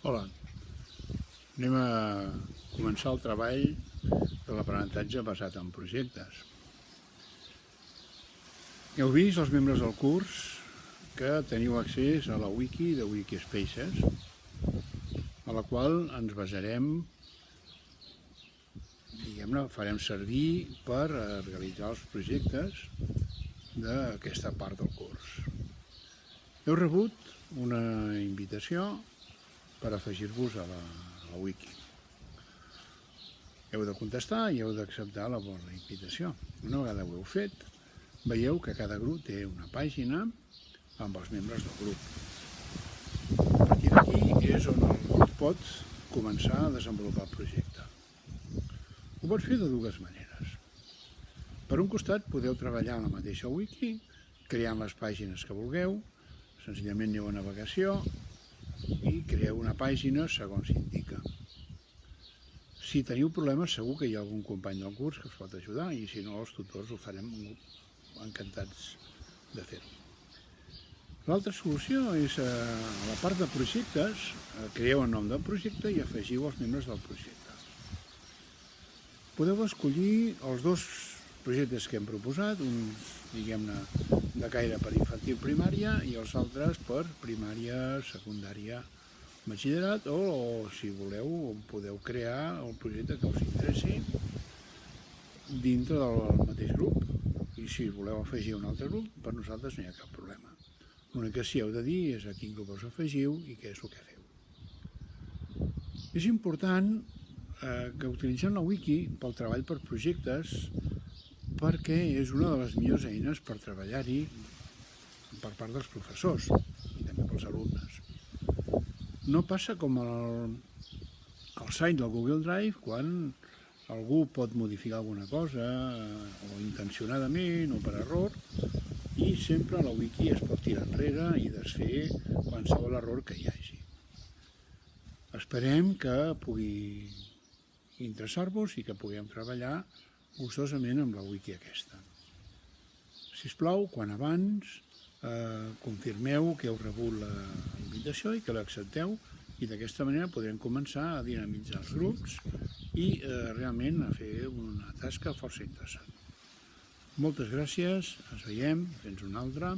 Hola, anem a començar el treball de l'aprenentatge basat en projectes. Heu vist, els membres del curs, que teniu accés a la wiki de Wikispaces, a la qual ens basarem, diguem-ne, farem servir per realitzar els projectes d'aquesta part del curs. Heu rebut una invitació per afegir-vos a la wiki. Heu de contestar i heu d'acceptar la invitació. Una vegada ho heu fet, veieu que cada grup té una pàgina amb els membres del grup. A partir d'aquí és on el grup pot començar a desenvolupar el projecte. Ho pots fer de dues maneres. Per un costat podeu treballar a la mateixa wiki, creant les pàgines que vulgueu, senzillament aneu a navegació i creeu una pàgina segons s'indica. Si teniu problemes, segur que hi ha algun company del curs que us pot ajudar i si no, els tutors ho farem encantats de fer-ho. L'altra solució és a la part de projectes, creeu el nom del projecte i afegiu els membres del projecte. Podeu escollir els dos projectes que hem proposat, uns, diguem-ne, de caire per infantil primària i els altres per primària, secundària, batxillerat, o si voleu podeu crear el projecte que us interessi dintre del mateix grup, i si voleu afegir un altre grup, per nosaltres no hi ha cap problema. L'únic que sí heu de dir és a quin grup us afegiu i què és el que feu. És important que utilitzem la wiki pel treball per projectes perquè és una de les millors eines per treballar-hi per part dels professors i també pels alumnes. No passa com al site del Google Drive, quan algú pot modificar alguna cosa, o intencionadament o per error, i sempre la wiki es pot tirar enrere i desfer qualsevol error que hi hagi. Esperem que pugui interessar-vos i que puguem treballar gustosament amb la wiki aquesta. Sisplau, quan abans, confirmeu que heu rebut la invitació i que l'accepteu, i d'aquesta manera podrem començar a dinamitzar els grups i realment a fer una tasca força interessant. Moltes gràcies, ens veiem, fins una altra.